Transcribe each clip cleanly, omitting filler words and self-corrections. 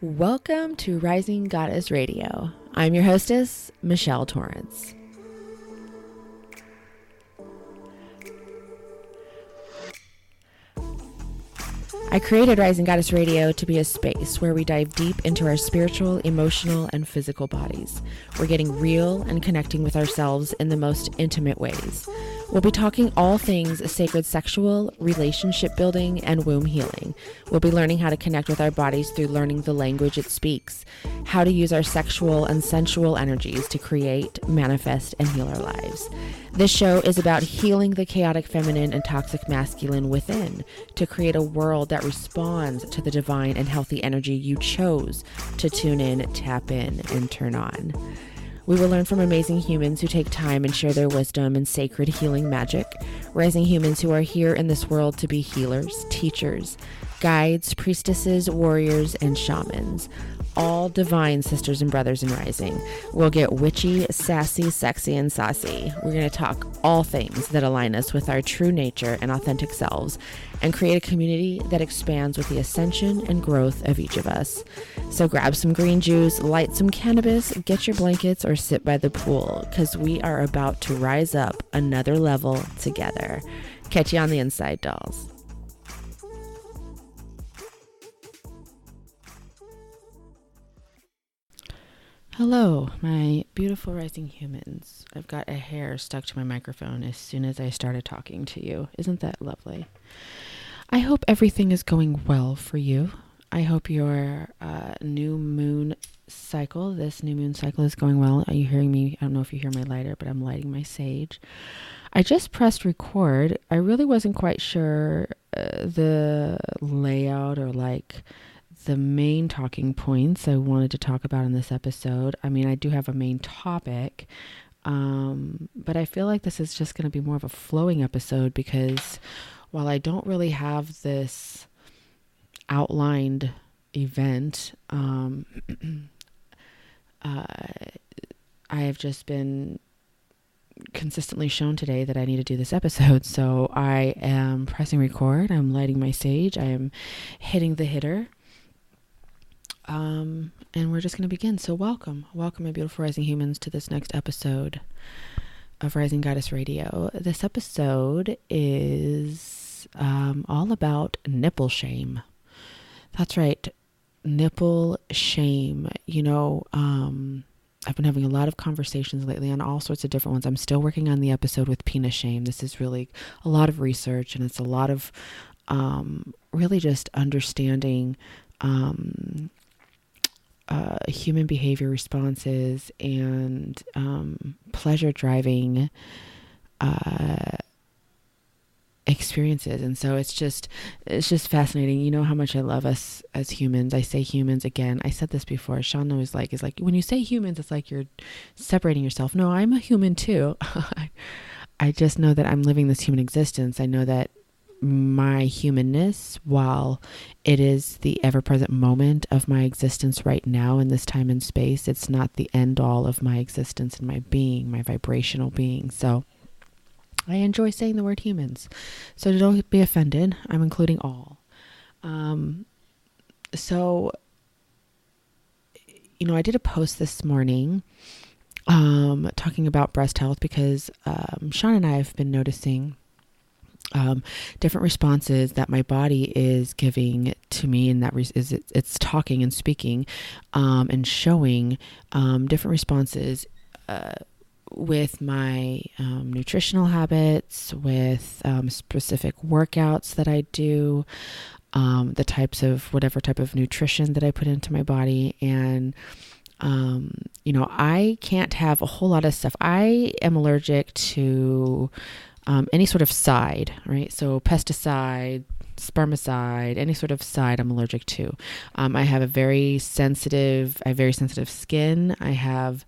Welcome to Rising Goddess Radio. I'm your hostess, Michelle Torrance. I created Rising Goddess Radio to be a space where we dive deep into our spiritual, emotional, and physical bodies. We're getting real and connecting with ourselves in the most intimate ways. We'll be talking all things sacred sexual, relationship building, and womb healing. We'll be learning how to connect with our bodies through learning the language it speaks, how to use our sexual and sensual energies to create, manifest, and heal our lives. This show is about healing the chaotic feminine and toxic masculine within to create a world that responds to the divine and healthy energy you chose to tune in, tap in, and turn on. We will learn from amazing humans who take time and share their wisdom and sacred healing magic, rising humans who are here in this world to be healers, teachers, guides, priestesses, warriors, and shamans. All divine sisters and brothers in rising. We'll get witchy, sassy, sexy, and saucy. We're going to talk all things that align us with our true nature and authentic selves and create a community that expands with the ascension and growth of each of us. So grab some green juice, light some cannabis, get your blankets, or sit by the pool because we are about to rise up another level together. Catch you on the inside, dolls. Hello, my beautiful rising humans. I've got a hair stuck to my microphone as soon as I started talking to you. Isn't that lovely? I hope everything is going well for you. I hope your new moon cycle, this new moon cycle is going well. Are you hearing me? I don't know if you hear my lighter, but I'm lighting my sage. I just pressed record. I really wasn't quite sure the layout or the main talking points I wanted to talk about in this episode. I mean, I do have a main topic, but I feel like this is just going to be more of a flowing episode because while I don't really have this outlined event, I have just been consistently shown today that I need to do this episode. So I am pressing record. I'm lighting my sage. I am hitting the hitter. And we're just going to begin. So welcome, my beautiful rising humans, to this next episode of Rising Goddess Radio. This episode is all about nipple shame. That's right, nipple shame. You know, I've been having a lot of conversations lately on all sorts of different ones. I'm still working on the episode with penis shame. This is really a lot of research, and it's a lot of really just understanding human behavior responses and pleasure driving experiences. And so it's just fascinating. You know how much I love us as humans. I say humans again. I said this before. Sean always is like, when you say humans, it's like you're separating yourself. No, I'm a human too. I just know that I'm living this human existence. I know that my humanness, while it is the ever-present moment of my existence right now in this time and space, it's not the end all of my existence and my being, my vibrational being. So I enjoy saying the word humans. So don't be offended. I'm including all. So, you know, I did a post this morning talking about breast health because Sean and I have been noticing different responses that my body is giving to me, and that it's talking and speaking and showing different responses with my nutritional habits, with specific workouts that I do, the types of whatever type of nutrition that I put into my body. And you know, I can't have a whole lot of stuff. I am allergic to any sort of side, right? So pesticide, spermicide, any sort of side I'm allergic to. I have very sensitive skin. I have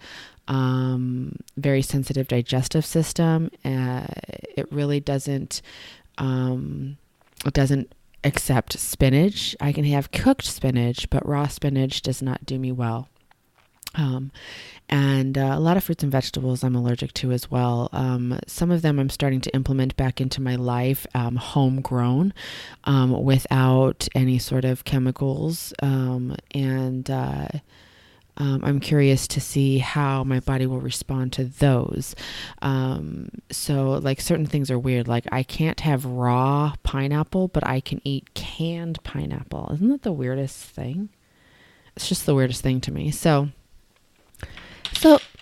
very sensitive digestive system. It really doesn't accept spinach. I can have cooked spinach, but raw spinach does not do me well. And a lot of fruits and vegetables I'm allergic to as well. Some of them I'm starting to implement back into my life, homegrown, without any sort of chemicals. I'm curious to see how my body will respond to those. So like certain things are weird. Like I can't have raw pineapple, but I can eat canned pineapple. Isn't that the weirdest thing? It's just the weirdest thing to me.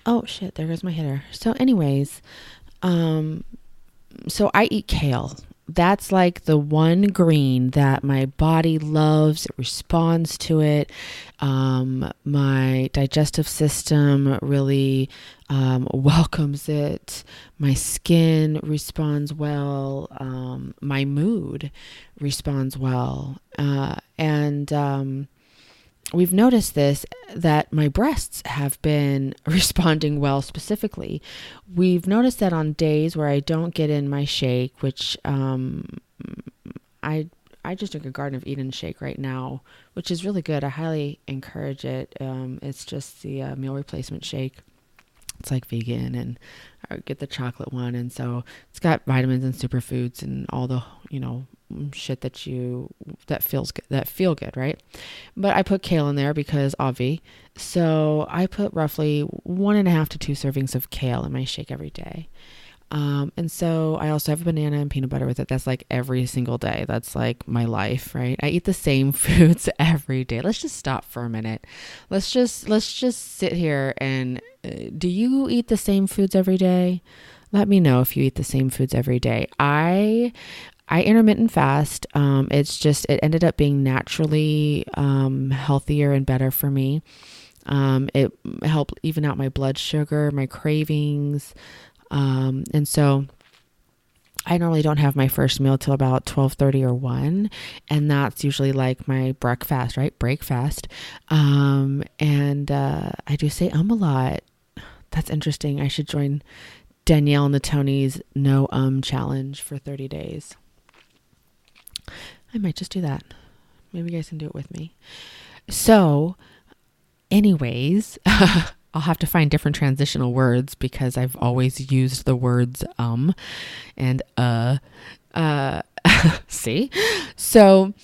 Oh shit, there goes my hitter. So anyways, so I eat kale. That's like the one green that my body loves. It responds to it. My digestive system really welcomes it. My skin responds well. My mood responds well. And we've noticed that my breasts have been responding well specifically. We've noticed that on days where I don't get in my shake, which I just drink a Garden of Eden shake right now, which is really good. I highly encourage it. It's just the meal replacement shake. It's like vegan, and I get the chocolate one. And so it's got vitamins and superfoods and all the, shit that feel good, right? But I put kale in there because obvi. So I put roughly 1.5 to 2 servings of kale in my shake every day. And so I also have a banana and peanut butter with it. That's like every single day. That's like my life, right? I eat the same foods every day. Let's just stop for a minute. Let's just sit here and do you eat the same foods every day? Let me know if you eat the same foods every day. I intermittent fast. It ended up being naturally healthier and better for me. It helped even out my blood sugar, my cravings. And so I normally don't have my first meal till about 12:30 or 1. And that's usually like my breakfast, right? Break fast. I do say a lot. That's interesting. I should join Danielle and the Tonys no challenge for 30 days. I might just do that. Maybe you guys can do it with me. So anyways, I'll have to find different transitional words because I've always used the words and see? So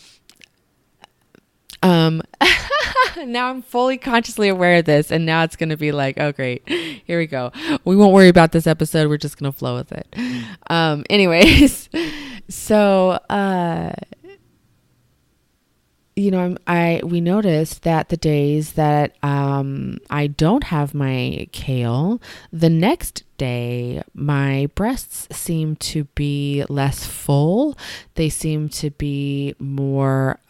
now I'm fully consciously aware of this, and now it's going to be like, oh great, here we go. We won't worry about this episode. We're just going to flow with it. Anyways, so we noticed that the days that I don't have my kale, the next day my breasts seem to be less full. They seem to be more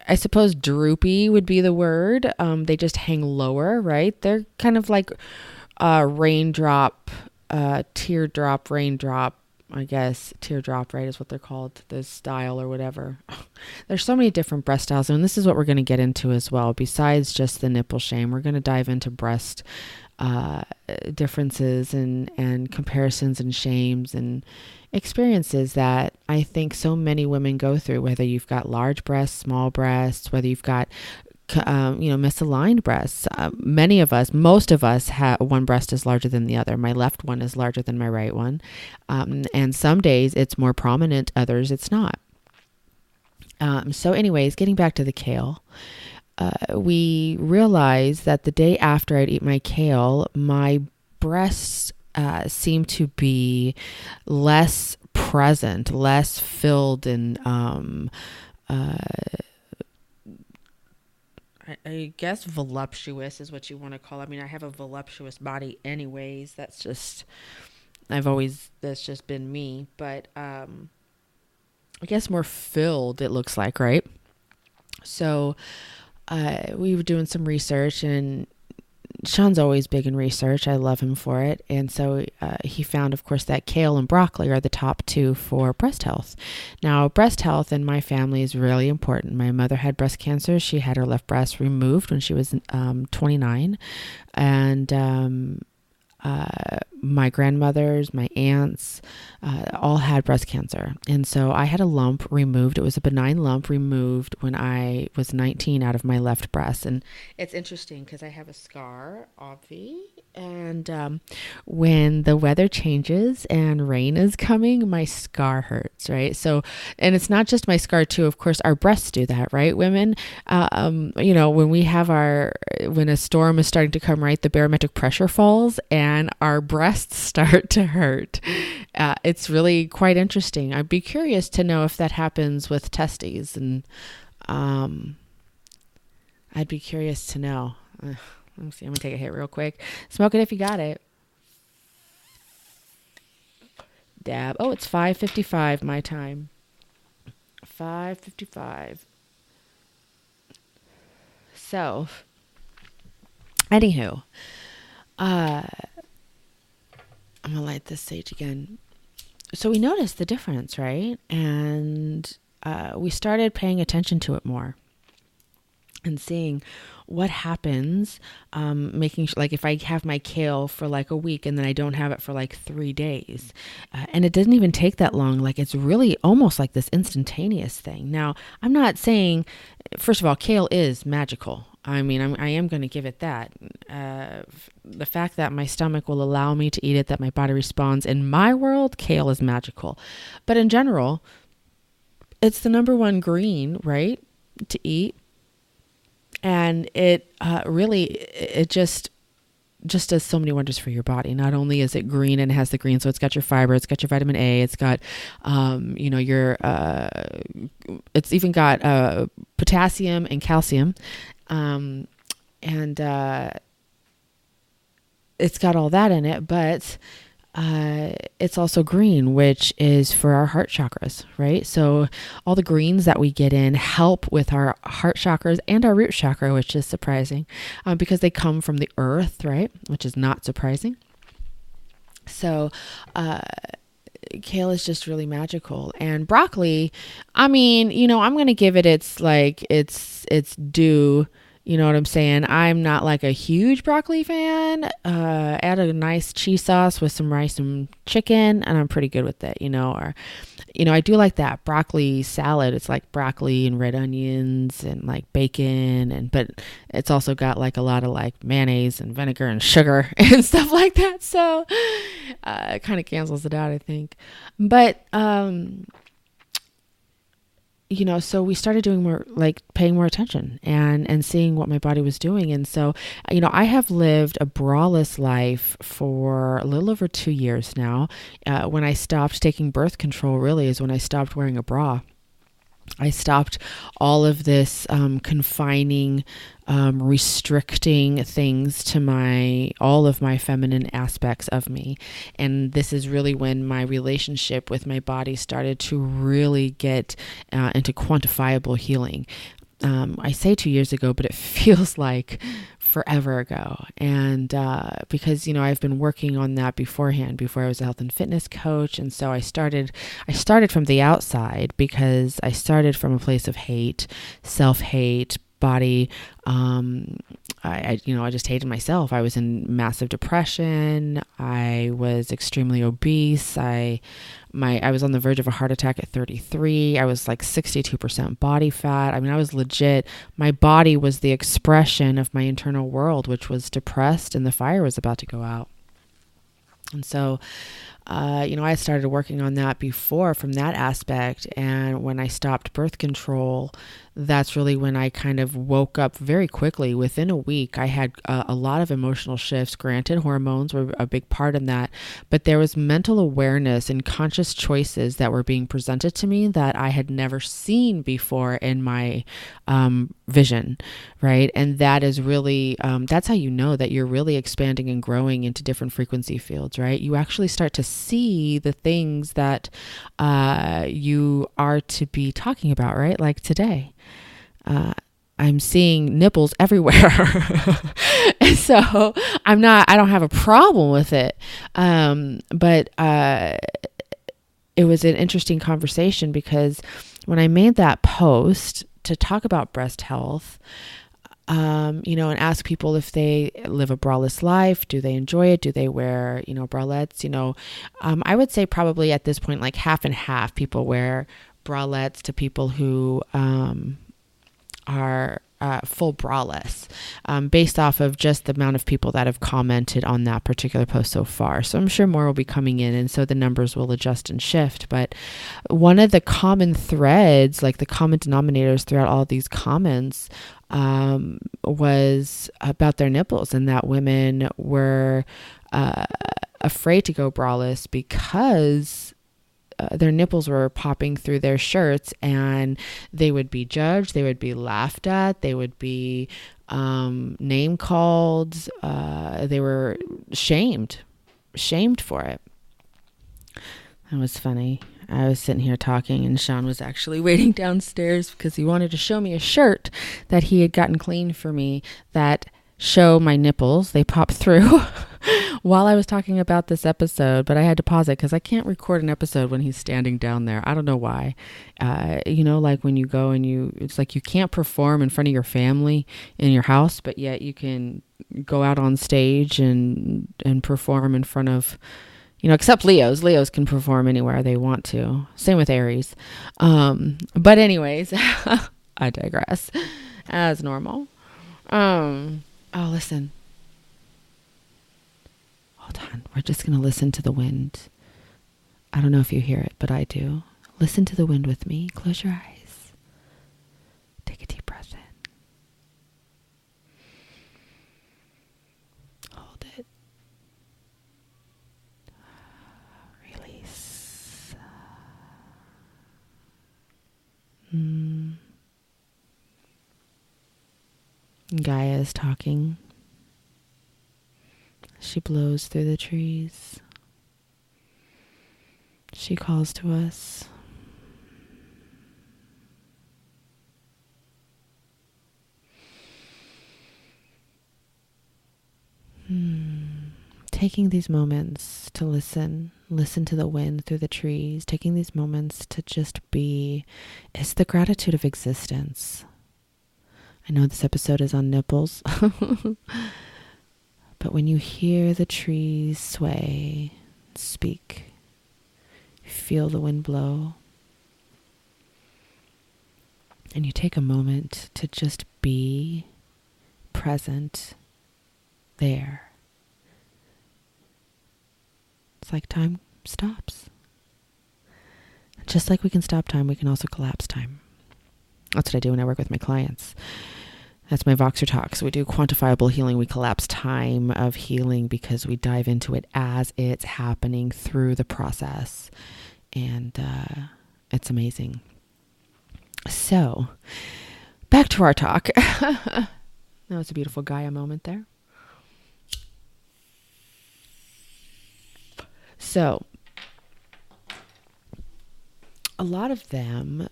I suppose droopy would be the word. They just hang lower, right? They're kind of like raindrop, teardrop, raindrop. I guess teardrop, right, is what they're called, this style or whatever. There's so many different breast styles, and this is what we're going to get into as well. Besides just the nipple shame, we're going to dive into breast differences and comparisons and shames and experiences that I think so many women go through, whether you've got large breasts, small breasts, whether you've got misaligned breasts. Most of us have one breast is larger than the other. My left one is larger than my right one. And some days it's more prominent, others it's not. So anyways, getting back to the kale, we realized that the day after I'd eat my kale, my breasts seem to be less present, less filled and I guess voluptuous is what you want to call it. I mean, I have a voluptuous body anyways. That's just been me. But I guess more filled, it looks like, right? So we were doing some research, and Sean's always big in research. I love him for it. And so he found, of course, that kale and broccoli are the top 2 for breast health. Now, breast health in my family is really important. My mother had breast cancer. She had her left breast removed when she was 29. And my grandmothers, my aunts, all had breast cancer. And so I had a lump removed. It was a benign lump removed when I was 19 out of my left breast. And it's interesting because I have a scar, obvi. And when the weather changes and rain is coming, my scar hurts, right? So, and it's not just my scar too. Of course, our breasts do that, right? Women, when a storm is starting to come, right, the barometric pressure falls and our breasts start to hurt. It's really quite interesting. I'd be curious to know if that happens with testes, and I'd be curious to know. Let me see. I'm going to take a hit real quick. Smoke it if you got it. Dab. Oh, it's 5:55 my time. 5:55. So, anywho, I'm going to light this sage again. So we noticed the difference, right? And we started paying attention to it more and seeing what happens, making sure, like if I have my kale for like a week and then I don't have it for like 3 days, and it doesn't even take that long. Like it's really almost like this instantaneous thing. Now, I'm not saying, first of all, kale is magical. I mean, I am going to give it that. The fact that my stomach will allow me to eat it, that my body responds, in my world, kale is magical. But in general, it's the number one green, right, to eat. And it just does so many wonders for your body. Not only is it green and it has the green, so it's got your fiber, it's got your vitamin A, it's got, it's even got potassium and calcium, and it's got all that in it, but it's also green, which is for our heart chakras, right? So all the greens that we get in help with our heart chakras and our root chakra, which is surprising, because they come from the earth, right? Which is not surprising. So, kale is just really magical. And broccoli, I mean, I'm going to give it its due. You know what I'm saying? I'm not like a huge broccoli fan. Add a nice cheese sauce with some rice and chicken, and I'm pretty good with it, Or, I do like that broccoli salad. It's like broccoli and red onions and like bacon, but it's also got like a lot of like mayonnaise and vinegar and sugar and stuff like that. So it kind of cancels it out, I think. But so we started doing more, like paying more attention and seeing what my body was doing. And so, I have lived a braless life for a little over 2 years now. When I stopped taking birth control, really is when I stopped wearing a bra. I stopped all of this confining, restricting things to all of my feminine aspects of me. And this is really when my relationship with my body started to really get into quantifiable healing. I say 2 years ago, but it feels like forever ago. And because, I've been working on that beforehand, before I was a health and fitness coach. And so I started from the outside, because I started from a place of hate, self-hate, body. I just hated myself. I was in massive depression. I was extremely obese. I was on the verge of a heart attack at 33. I was like 62% body fat. I mean, I was legit. My body was the expression of my internal world, which was depressed, and the fire was about to go out. And so, I started working on that before from that aspect. And when I stopped birth control, that's really when I kind of woke up very quickly. Within a week, I had a lot of emotional shifts. Granted, hormones were a big part in that, but there was mental awareness and conscious choices that were being presented to me that I had never seen before in my vision, right? And that is really, that's how you know that you're really expanding and growing into different frequency fields, right? You actually start to see the things that you are to be talking about, right? Like today. I'm seeing nipples everywhere. And so I don't have a problem with it. But it was an interesting conversation, because when I made that post to talk about breast health, and ask people if they live a braless life. Do they enjoy it? Do they wear, bralettes? I would say probably at this point, like half and half people wear bralettes to people who are full braless, based off of just the amount of people that have commented on that particular post so far. So I'm sure more will be coming in, and so the numbers will adjust and shift. But one of the common threads, like the common denominators throughout all these comments, was about their nipples, and that women were afraid to go braless because their nipples were popping through their shirts, and they would be judged, they would be laughed at, they would be name called, they were shamed for it. That was funny. I was sitting here talking, and Sean was actually waiting downstairs because he wanted to show me a shirt that he had gotten clean for me that show my nipples. They pop through while I was talking about this episode, but I had to pause it because I can't record an episode when he's standing down there. I don't know why. Like when you go and it's like you can't perform in front of your family in your house, but yet you can go out on stage and perform in front of, except Leos. Leos can perform anywhere they want to. Same with Aries. But anyways, I digress, as normal. Oh, listen. Hold on. We're just going to listen to the wind. I don't know if you hear it, but I do. Listen to the wind with me. Close your eyes. Take a deep breath in. Hold it. Release. Gaia is talking. She blows through the trees. She calls to us. Taking these moments to listen to the wind through the trees, taking these moments to just be, is the gratitude of existence. I know this episode is on nipples, but when you hear the trees sway, speak, feel the wind blow, and you take a moment to just be present there, it's like time stops. Just like we can stop time, we can also collapse time. That's what I do when I work with my clients. That's my Voxer talk. So we do quantifiable healing. We collapse time of healing because we dive into it as it's happening through the process. And it's amazing. So back to our talk. That was a beautiful Gaia moment there. So a lot of them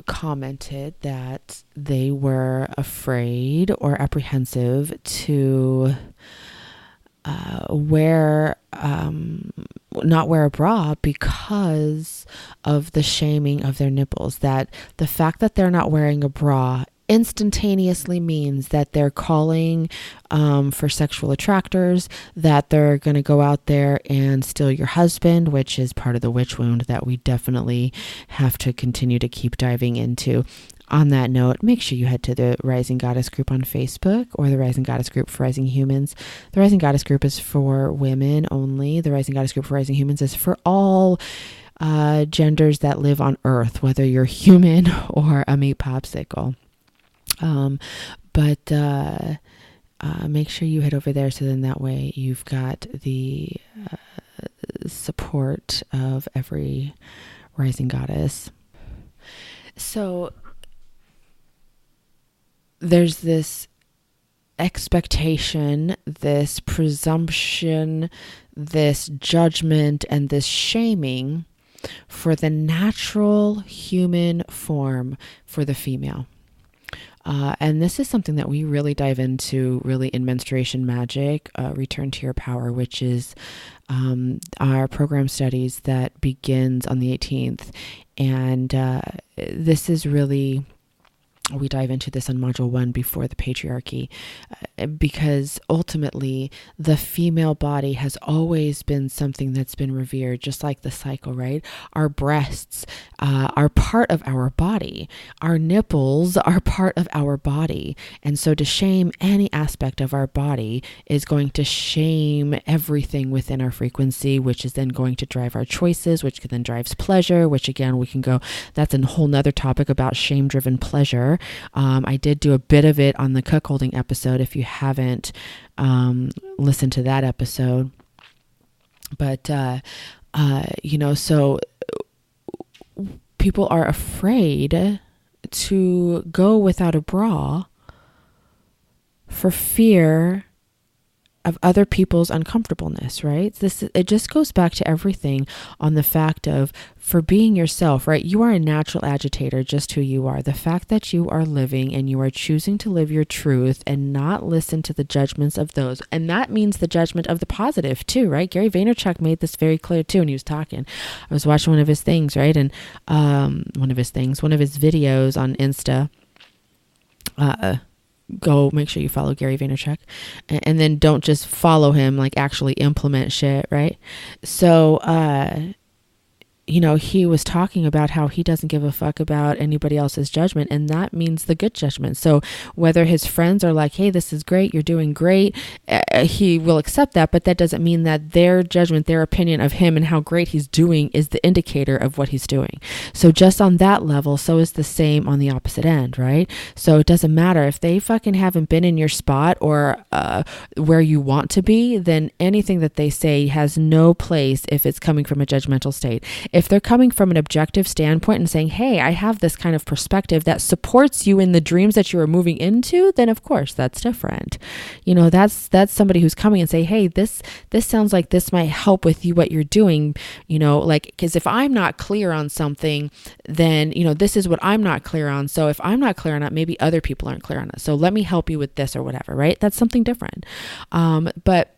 commented that they were afraid or apprehensive to not wear a bra because of the shaming of their nipples. That the fact that they're not wearing a bra instantaneously means that they're calling for sexual attractors, that they're going to go out there and steal your husband, which is part of the witch wound that we definitely have to continue to keep diving into. On that note, make sure you head to the Rising Goddess group on Facebook or the Rising Goddess group for Rising Humans. The Rising Goddess group is for women only. The Rising Goddess group for Rising Humans is for all genders that live on Earth, whether you're human or a meat popsicle. But make sure you head over there, so then that way you've got the support of every rising goddess. So there's this expectation, this presumption, this judgment, and this shaming for the natural human form for the female. And this is something that we really dive into really in Menstruation Magic, Return to Your Power, which is our program studies that begins on the 18th. And this is really we dive into this on module 1 before the patriarchy, because ultimately the female body has always been something that's been revered, just like the cycle, right? Our breasts are part of our body. Our nipples are part of our body. And so to shame any aspect of our body is going to shame everything within our frequency, which is then going to drive our choices, which then drives pleasure, which again, we can go, that's a whole nother topic about shame-driven pleasure. I did do a bit of it on the cuckolding episode if you haven't listened to that episode. But, so people are afraid to go without a bra for fear of other people's uncomfortableness, right? It just goes back to everything on the fact of, for being yourself, right? You are a natural agitator, just who you are. The fact that you are living and you are choosing to live your truth and not listen to the judgments of those. And that means the judgment of the positive too, right? Gary Vaynerchuk made this very clear too when he was talking. I was watching one of his things, right? And one of his videos on Insta, go make sure you follow Gary Vaynerchuk, and then don't just follow him, like actually implement shit, right? So he was talking about how he doesn't give a fuck about anybody else's judgment, and that means the good judgment. So whether his friends are like, hey, this is great, you're doing great, he will accept that, but that doesn't mean that their judgment, their opinion of him and how great he's doing is the indicator of what he's doing. So just on that level, so is the same on the opposite end, right? So it doesn't matter if they fucking haven't been in your spot or where you want to be, then anything that they say has no place if it's coming from a judgmental state. If they're coming from an objective standpoint and saying, hey, I have this kind of perspective that supports you in the dreams that you are moving into, then of course that's different. That's somebody who's coming and say, hey, this sounds like this might help with you, what you're doing, because if I'm not clear on something, then, this is what I'm not clear on. So if I'm not clear on it, maybe other people aren't clear on it. So let me help you with this or whatever, right? That's something different. But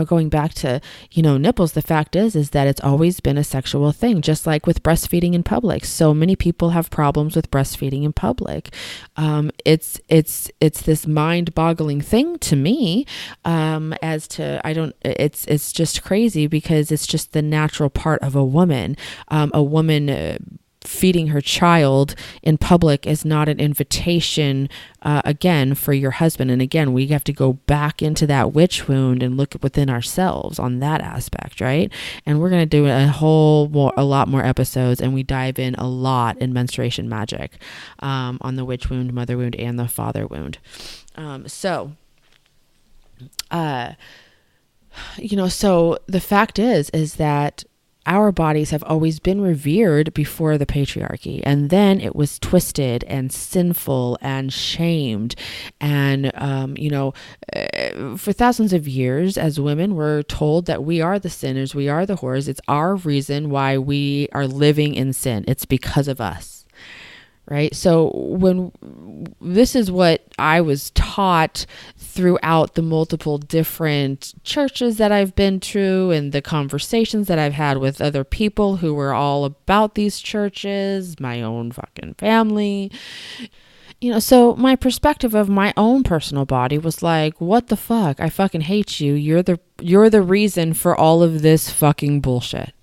going back to, nipples, the fact is that it's always been a sexual thing, just like with breastfeeding in public. So many people have problems with breastfeeding in public. It's this mind-boggling thing to me, it's just crazy because it's just the natural part of a woman. Feeding her child in public is not an invitation, again, for your husband. And again, we have to go back into that witch wound and look within ourselves on that aspect, right? And we're going to do a lot more episodes, and we dive in a lot in menstruation magic, on the witch wound, mother wound, and the father wound. So the fact is that our bodies have always been revered before the patriarchy, and then it was twisted and sinful and shamed. And, for thousands of years as women, we're told that we are the sinners, we are the whores. It's our reason why we are living in sin. It's because of us. Right. So this is what I was taught throughout the multiple different churches that I've been to and the conversations that I've had with other people who were all about these churches, my own fucking family. So my perspective of my own personal body was like, what the fuck? I fucking hate you. You're the reason for all of this fucking bullshit.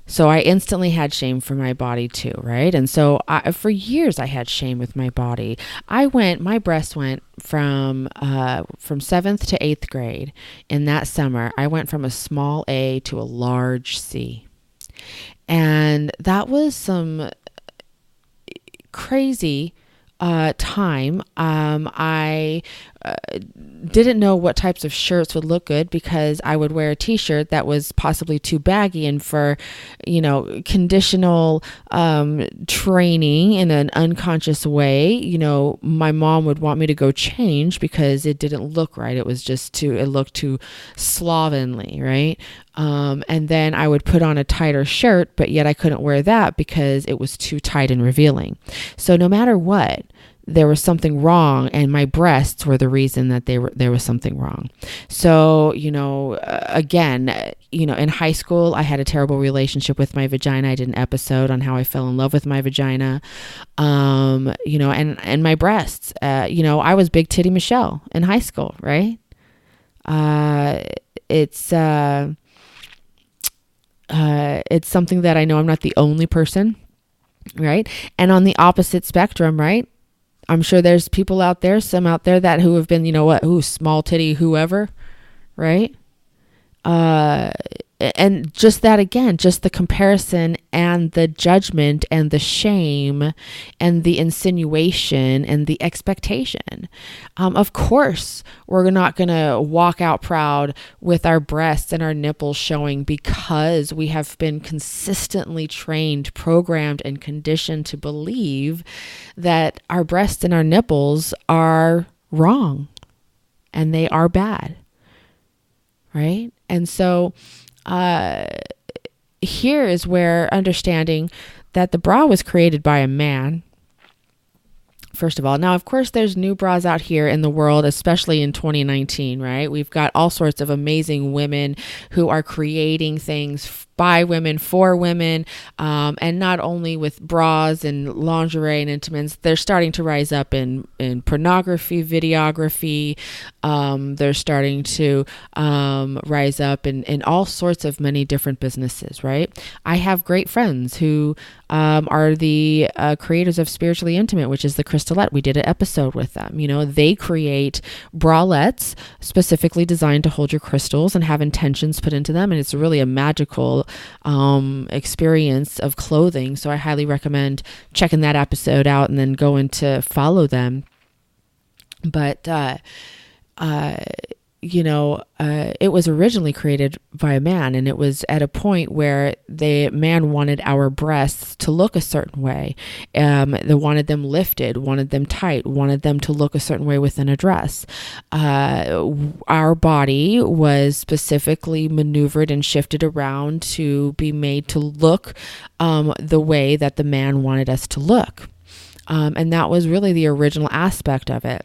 So I instantly had shame for my body too, right? And so for years I had shame with my body. My breast went from 7th to 8th grade. In that summer, I went from a small A to a large C. And that was some crazy time. I didn't know what types of shirts would look good because I would wear a t-shirt that was possibly too baggy, and for, conditional training in an unconscious way, my mom would want me to go change because it didn't look right. It was just it looked too slovenly, right? And then I would put on a tighter shirt, but yet I couldn't wear that because it was too tight and revealing. So no matter what, there was something wrong, and my breasts were the reason that there was something wrong. So, again, in high school, I had a terrible relationship with my vagina. I did an episode on how I fell in love with my vagina, and my breasts. I was Big Titty Michelle in high school, right? It's something that I know I'm not the only person, right? And on the opposite spectrum, right? I'm sure there's people out there, some out there that who have been, small titty, whoever, right? And just that, again, just the comparison and the judgment and the shame and the insinuation and the expectation. Of course, we're not going to walk out proud with our breasts and our nipples showing, because we have been consistently trained, programmed, and conditioned to believe that our breasts and our nipples are wrong and they are bad, right? And so here is where understanding that the bra was created by a man, first of all. Now, of course, there's new bras out here in the world, especially in 2019, right? We've got all sorts of amazing women who are creating things by women, for women, and not only with bras and lingerie and intimates. They're starting to rise up in pornography, videography. They're starting to rise up in all sorts of many different businesses, right? I have great friends who are the creators of Spiritually Intimate, which is the Crystallette. We did an episode with them. They create bralettes specifically designed to hold your crystals and have intentions put into them. And it's really a magical experience of clothing. So I highly recommend checking that episode out and then going to follow them. But, it was originally created by a man, and it was at a point where the man wanted our breasts to look a certain way. They wanted them lifted, wanted them tight, wanted them to look a certain way within a dress. Our body was specifically maneuvered and shifted around to be made to look the way that the man wanted us to look. And that was really the original aspect of it.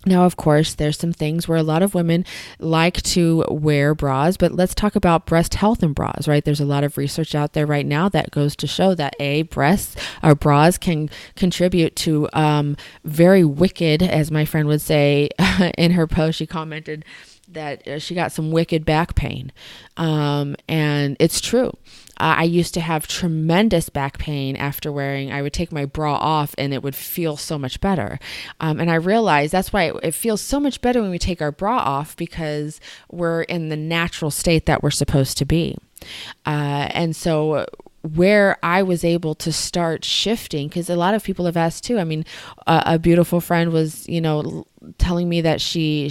Now, of course, there's some things where a lot of women like to wear bras, but let's talk about breast health and bras, right? There's a lot of research out there right now that goes to show that breasts or bras can contribute to very wicked, as my friend would say in her post. She commented that she got some wicked back pain. And it's true. I used to have tremendous back pain after I would take my bra off and it would feel so much better. And I realized that's why it feels so much better when we take our bra off, because we're in the natural state that we're supposed to be. And so where I was able to start shifting, because a lot of people have asked too. I mean, a beautiful friend was, telling me that she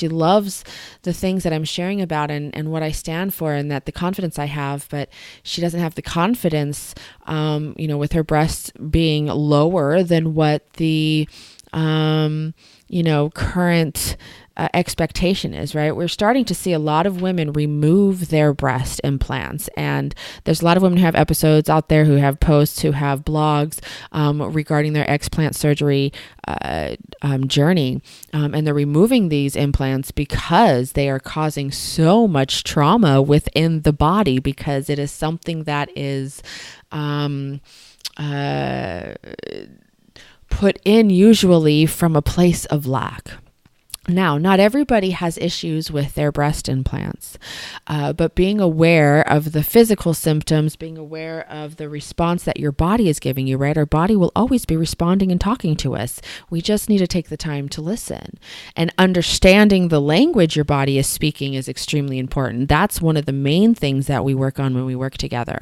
loves the things that I'm sharing about and what I stand for, and that the confidence I have, but she doesn't have the confidence, with her breasts being lower than what the, current expectation is, right? We're starting to see a lot of women remove their breast implants, and there's a lot of women who have episodes out there, who have posts, who have blogs regarding their explant surgery journey, and they're removing these implants because they are causing so much trauma within the body, because it is something that is put in usually from a place of lack. Now, not everybody has issues with their breast implants, but being aware of the physical symptoms, being aware of the response that your body is giving you, right? Our body will always be responding and talking to us. We just need to take the time to listen. And understanding the language your body is speaking is extremely important. That's one of the main things that we work on when we work together.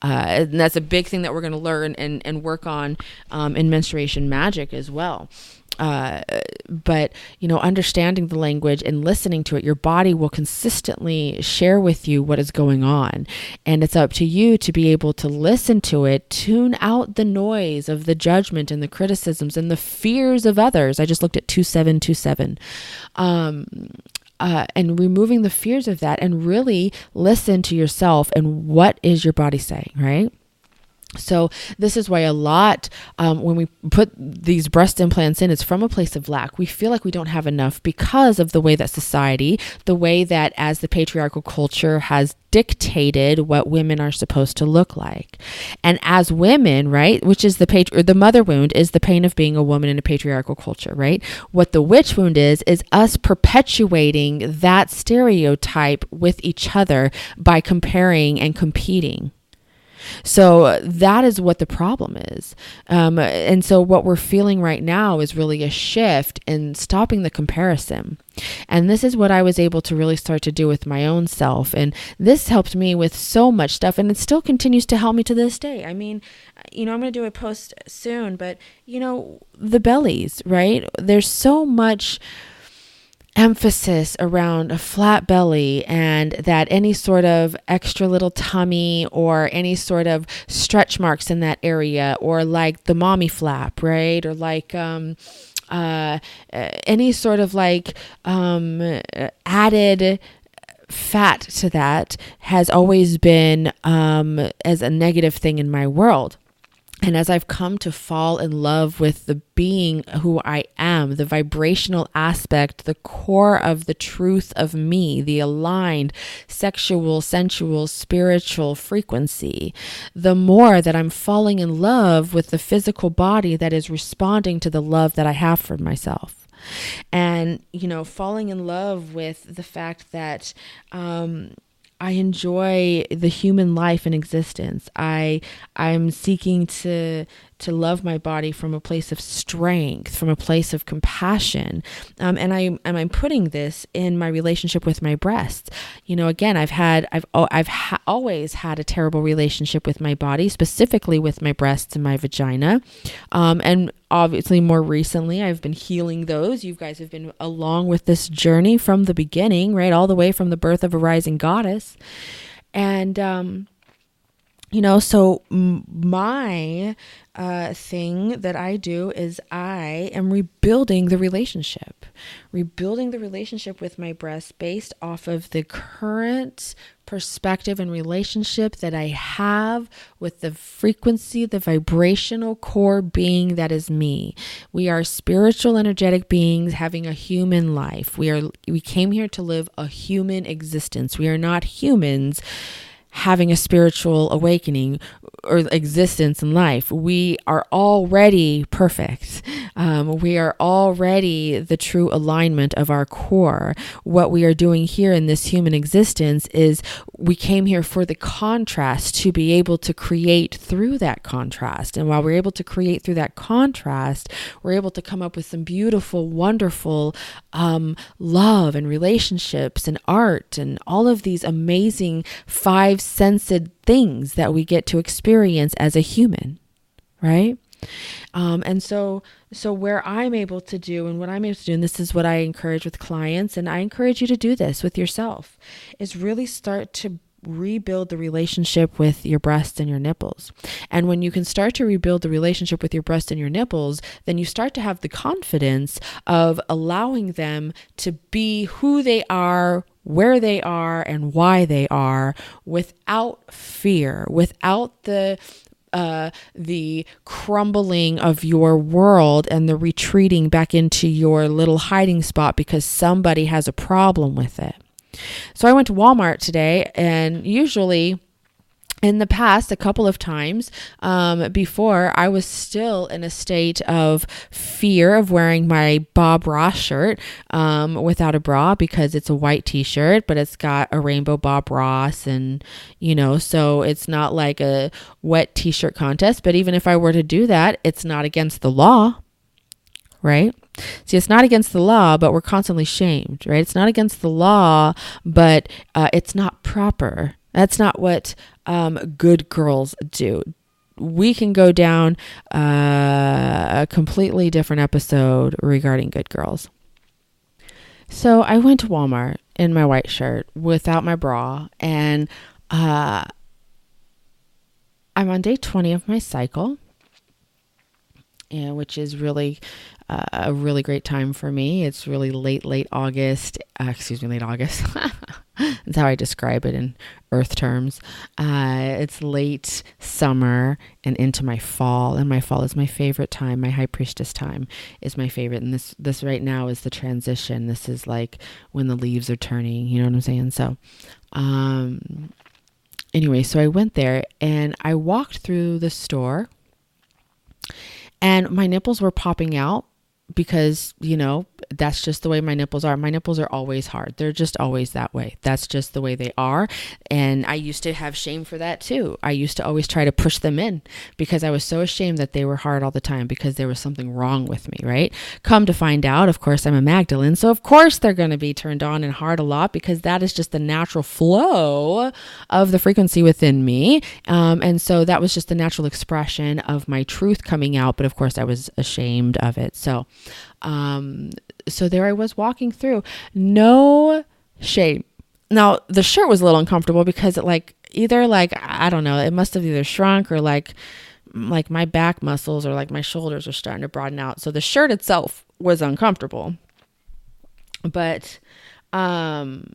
And that's a big thing that we're going to learn and work on in Menstruation Magic as well. But understanding the language and listening to it, your body will consistently share with you what is going on. And it's up to you to be able to listen to it, tune out the noise of the judgment and the criticisms and the fears of others. I just looked at 2727. And removing the fears of that, and really listen to yourself and what is your body saying, right? So this is why a lot, when we put these breast implants in, it's from a place of lack. We feel like we don't have enough because of the way that society, the way that as the patriarchal culture has dictated what women are supposed to look like. And as women, right, which is the mother wound is the pain of being a woman in a patriarchal culture, right? What the witch wound is us perpetuating that stereotype with each other by comparing and competing. So that is what the problem is. And so what we're feeling right now is really a shift in stopping the comparison. And this is what I was able to really start to do with my own self. And this helped me with so much stuff. And it still continues to help me to this day. I mean, I'm going to do a post soon, but the bellies, right? There's so much emphasis around a flat belly and that any sort of extra little tummy or any sort of stretch marks in that area, or like the mommy flap, right? Or like any sort of like added fat to that has always been as a negative thing in my world. And as I've come to fall in love with the being who I am, the vibrational aspect, the core of the truth of me, the aligned sexual, sensual, spiritual frequency, the more that I'm falling in love with the physical body that is responding to the love that I have for myself. And, falling in love with the fact that, I enjoy the human life and existence. I'm seeking to love my body from a place of strength, from a place of compassion. And I'm putting this in my relationship with my breasts. Again, I've always had a terrible relationship with my body, specifically with my breasts and my vagina. And obviously more recently, I've been healing those. You guys have been along with this journey from the beginning, right? All the way from the birth of a rising goddess. And, so my thing that I do is I am rebuilding the relationship with my breasts based off of the current perspective and relationship that I have with the frequency, the vibrational core being that is me. We are spiritual, energetic beings having a human life. We came here to live a human existence. We are not humans having a spiritual awakening or existence in life. We are already perfect. We are already the true alignment of our core. What we are doing here in this human existence is we came here for the contrast to be able to create through that contrast. And while we're able to create through that contrast, we're able to come up with some beautiful, wonderful love and relationships and art and all of these amazing five-sensed things that we get to experience as a human, right? And so where I'm able to do and what I'm able to do, and this is what I encourage with clients, and I encourage you to do this with yourself, is really start to rebuild the relationship with your breasts and your nipples. And when you can start to rebuild the relationship with your breasts and your nipples, then you start to have the confidence of allowing them to be who they are, where they are, and why they are, without fear, without the crumbling of your world and the retreating back into your little hiding spot because somebody has a problem with it. So I went to Walmart today, and usually in the past, a couple of times before, I was still in a state of fear of wearing my Bob Ross shirt without a bra because it's a white t-shirt, but it's got a rainbow Bob Ross, and so it's not like a wet t-shirt contest. But even if I were to do that, it's not against the law, right? See, it's not against the law, but we're constantly shamed, right? It's not against the law, but it's not proper. That's not what good girls do. We can go down a completely different episode regarding good girls. So I went to Walmart in my white shirt without my bra, and I'm on day 20 of my cycle, which is really a really great time for me. It's really late August. Late August. That's how I describe it in earth terms. It's late summer and into my fall, and my fall is my favorite time. My high priestess time is my favorite, and this right now is the transition. This is like when the leaves are turning. You know what I'm saying? So, anyway, so I went there and I walked through the store, and my nipples were popping out because, that's just the way my nipples are. My nipples are always hard. They're just always that way. That's just the way they are. And I used to have shame for that too. I used to always try to push them in because I was so ashamed that they were hard all the time because there was something wrong with me, right? Come to find out, of course, I'm a Magdalene. So of course they're going to be turned on and hard a lot because that is just the natural flow of the frequency within me. And so that was just the natural expression of my truth coming out. But of course I was ashamed of it. So there I was walking through, no shame. Now the shirt was a little uncomfortable because it I don't know, it must have either shrunk or like my back muscles or like my shoulders are starting to broaden out. So the shirt itself was uncomfortable, but, the,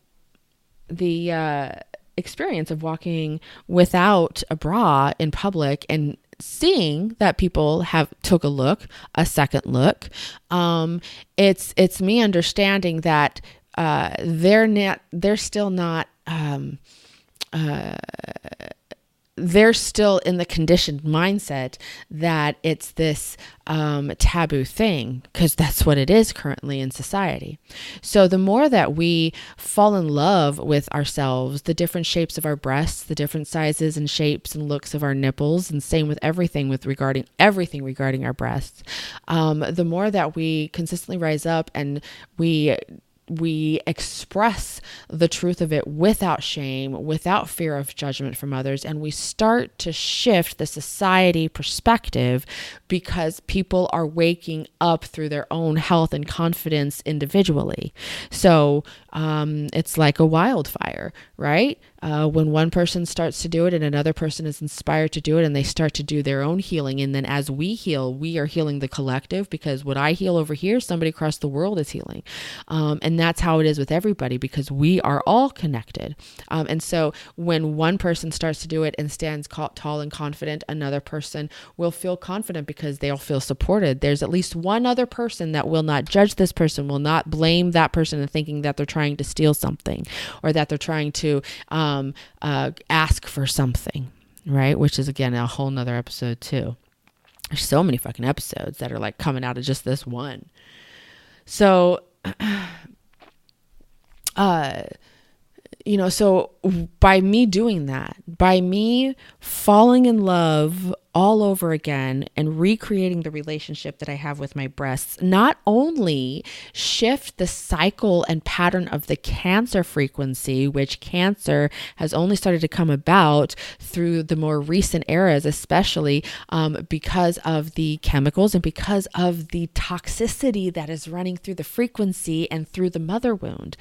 experience of walking without a bra in public and seeing that people took a second look. It's me understanding that, they're still not, they're still in the conditioned mindset that it's this taboo thing, because that's what it is currently in society. So the more that we fall in love with ourselves, the different shapes of our breasts, the different sizes and shapes and looks of our nipples, and same with everything regarding our breasts, the more that we consistently rise up and we express the truth of it without shame, without fear of judgment from others, and we start to shift the society perspective because people are waking up through their own health and confidence individually. So it's like a wildfire, right? When one person starts to do it and another person is inspired to do it and they start to do their own healing. And then as we heal, we are healing the collective, because what I heal over here, somebody across the world is healing. And that's how it is with everybody, because we are all connected. And so when one person starts to do it and stands tall and confident, another person will feel confident because they'll feel supported. There's at least one other person that will not judge this person, will not blame that person and thinking that they're trying to steal something or that they're trying to ask for something, right? Which is, again, a whole nother episode too. There's so many fucking episodes that are like coming out of just this one. So, so by me doing that, by me falling in love all over again and recreating the relationship that I have with my breasts, not only shift the cycle and pattern of the cancer frequency, which cancer has only started to come about through the more recent eras, especially because of the chemicals and because of the toxicity that is running through the frequency and through the mother wound.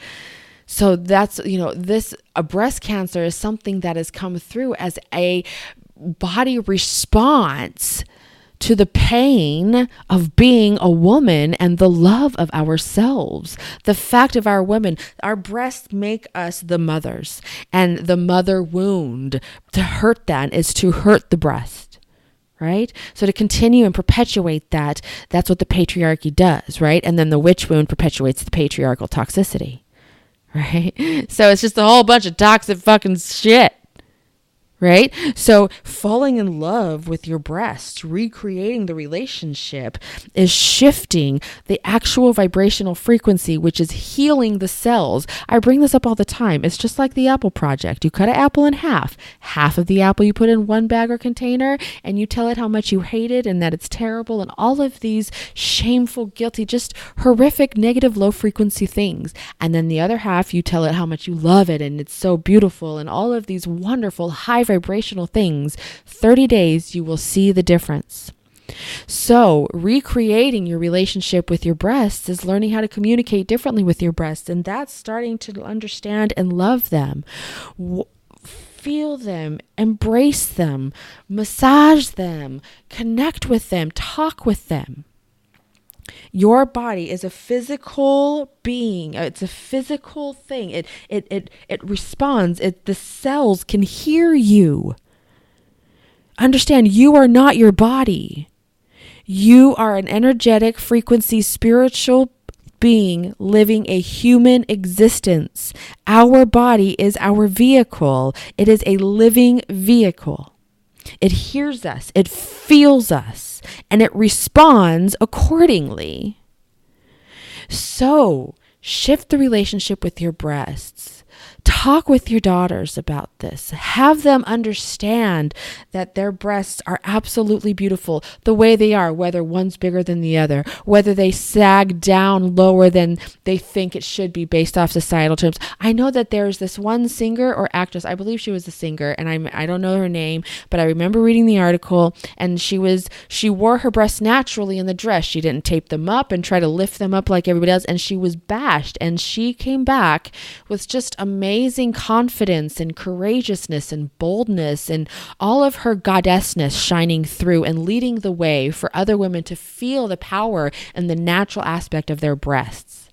So that's, a breast cancer is something that has come through as a body response to the pain of being a woman and the love of ourselves. The fact of our women, our breasts make us the mothers, and the mother wound, to hurt that is to hurt the breast. Right? So to continue and perpetuate that, that's what the patriarchy does, right? And then the witch wound perpetuates the patriarchal toxicity. Right? So it's just a whole bunch of toxic fucking shit. Right? So falling in love with your breasts, recreating the relationship, is shifting the actual vibrational frequency, which is healing the cells. I bring this up all the time. It's just like the apple project. You cut an apple in half. Half of the apple you put in one bag or container, and you tell it how much you hate it and that it's terrible and all of these shameful, guilty, just horrific, negative, low frequency things. And then the other half, you tell it how much you love it and it's so beautiful and all of these wonderful, high vibrational things. 30 days, you will see the difference. So recreating your relationship with your breasts is learning how to communicate differently with your breasts, and that's starting to understand and love them. Feel them, embrace them, massage them, connect with them, talk with them. Your body is a physical being. It's a physical thing. It responds. The cells can hear you. Understand, you are not your body. You are an energetic frequency, spiritual being living a human existence. Our body is our vehicle. It is a living vehicle. It hears us, it feels us, and it responds accordingly. So, shift the relationship with your breasts. Talk with your daughters about this. Have them understand that their breasts are absolutely beautiful the way they are, whether one's bigger than the other, whether they sag down lower than they think it should be based off societal terms. I know that there's this one singer or actress, I believe she was a singer, and I don't know her name, but I remember reading the article, and she wore her breasts naturally in the dress. She didn't tape them up and try to lift them up like everybody else, and she was bashed, and she came back with just amazing confidence and courageousness and boldness and all of her goddessness shining through and leading the way for other women to feel the power and the natural aspect of their breasts.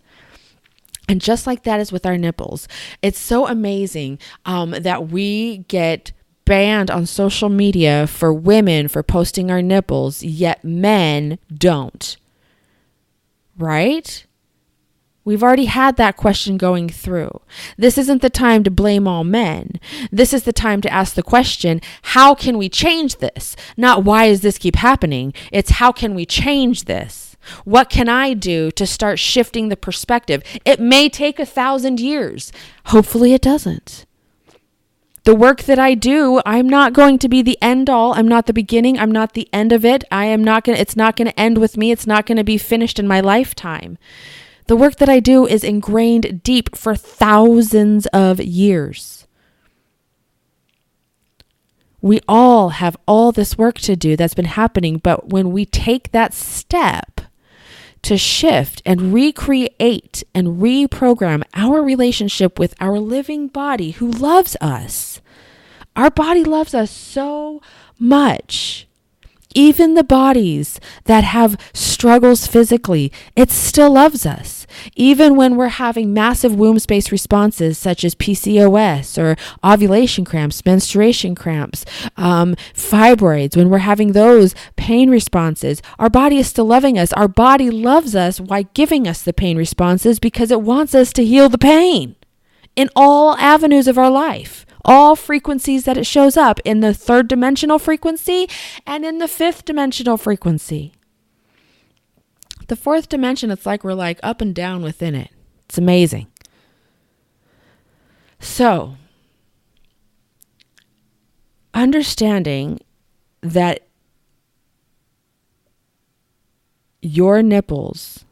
And just like that is with our nipples, it's so amazing that we get banned on social media for women for posting our nipples, yet men don't. Right? We've already had that question going through. This isn't the time to blame all men. This is the time to ask the question, how can we change this? Not why does this keep happening? It's how can we change this? What can I do to start shifting the perspective? It may take 1,000 years. Hopefully it doesn't. The work that I do, I'm not going to be the end all. I'm not the beginning. I'm not the end of it. It's not going to end with me. It's not going to be finished in my lifetime. The work that I do is ingrained deep for thousands of years. We all have all this work to do that's been happening, but when we take that step to shift and recreate and reprogram our relationship with our living body who loves us, our body loves us so much. Even the bodies that have struggles physically, it still loves us. Even when we're having massive womb space responses such as PCOS or ovulation cramps, menstruation cramps, fibroids, when we're having those pain responses, our body is still loving us. Our body loves us while giving us the pain responses because it wants us to heal the pain in all avenues of our life. All frequencies that it shows up in the 3rd dimensional frequency and in the 5th dimensional frequency. The 4th dimension, it's like we're like up and down within it. It's amazing. So, understanding that your nipples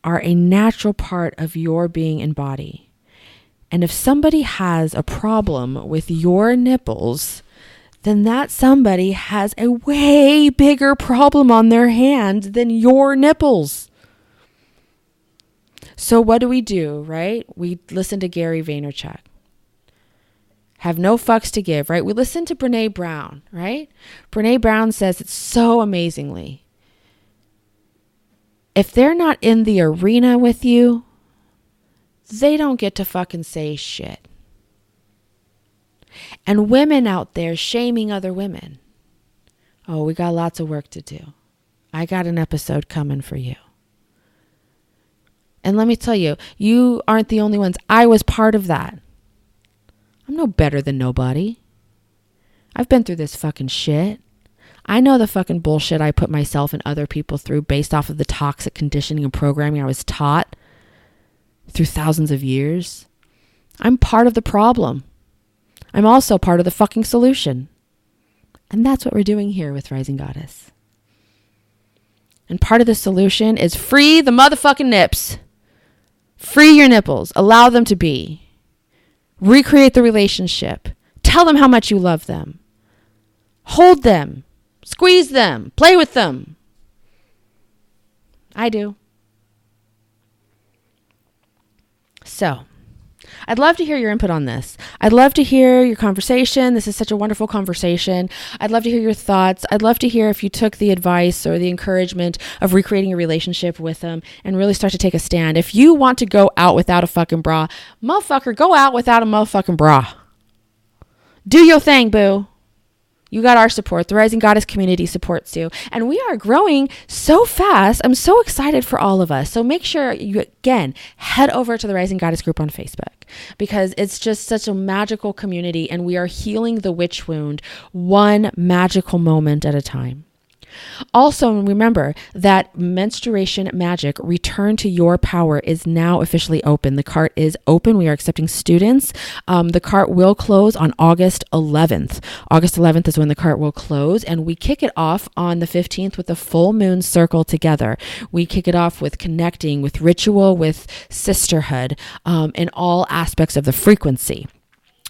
are a natural part of your being and body. And if somebody has a problem with your nipples, then that somebody has a way bigger problem on their hands than your nipples. So what do, right? We listen to Gary Vaynerchuk. Have no fucks to give, right? We listen to Brene Brown, right? Brene Brown says it so amazingly. If they're not in the arena with you, they don't get to fucking say shit. And women out there shaming other women. Oh, we got lots of work to do. I got an episode coming for you. And let me tell you, you aren't the only ones. I was part of that. I'm no better than nobody. I've been through this fucking shit. I know the fucking bullshit I put myself and other people through based off of the toxic conditioning and programming I was taught through thousands of years. I'm part of the problem. I'm also part of the fucking solution. And that's what we're doing here with Rising Goddess. And part of the solution is free the motherfucking nips. Free your nipples. Allow them to be. Recreate the relationship. Tell them how much you love them. Hold them. Squeeze them. Play with them. I do. So, I'd love to hear your input on this. I'd love to hear your conversation. This is such a wonderful conversation. I'd love to hear your thoughts. I'd love to hear if you took the advice or the encouragement of recreating a relationship with them and really start to take a stand. If you want to go out without a fucking bra, motherfucker, go out without a motherfucking bra. Do your thing, boo. You got our support. The Rising Goddess community supports you. And we are growing so fast. I'm so excited for all of us. So make sure you, again, head over to the Rising Goddess group on Facebook, because it's just such a magical community and we are healing the witch wound one magical moment at a time. Also, remember that Menstruation Magic Return to Your Power is now officially open. The cart is open. We are accepting students. The cart will close on August 11th. August 11th is when the cart will close, and we kick it off on the 15th with the full moon circle together. We kick it off with connecting, with ritual, with sisterhood, in all aspects of the frequency.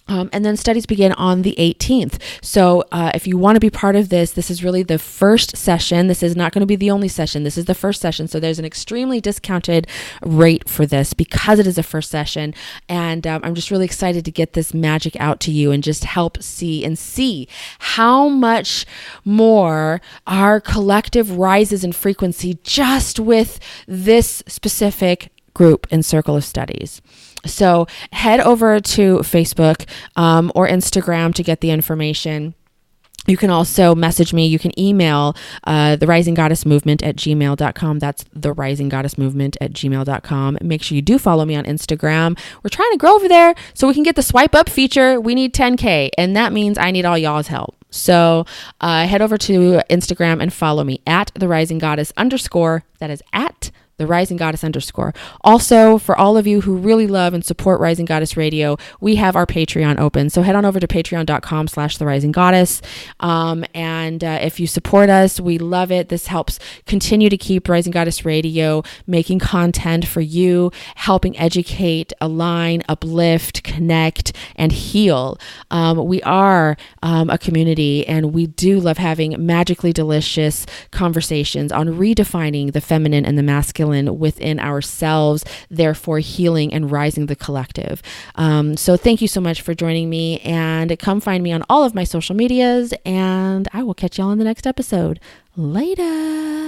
And then studies begin on the 18th. So if you want to be part of this, this is really the first session. This is not going to be the only session. This is the first session. So there's an extremely discounted rate for this because it is a first session. And I'm just really excited to get this magic out to you and just help see how much more our collective rises in frequency just with this specific group and circle of studies. So head over to Facebook or Instagram to get the information. You can also message me. You can email the Rising Goddess Movement at gmail.com. That's the Rising Goddess Movement at gmail.com. Make sure you do follow me on Instagram. We're trying to grow over there so we can get the swipe up feature. We need 10K, and that means I need all y'all's help. So head over to Instagram and follow me at the Rising Goddess _. That is at the Rising Goddess _. Also, for all of you who really love and support Rising Goddess Radio, we have our Patreon open. So head on over to patreon.com/the Rising Goddess. And if you support us, we love it. This helps continue to keep Rising Goddess Radio making content for you, helping educate, align, uplift, connect, and heal. We are a community, and we do love having magically delicious conversations on redefining the feminine and the masculine within ourselves, therefore healing and rising the collective. So thank you so much for joining me, and come find me on all of my social medias, and I will catch y'all in the next episode. Later.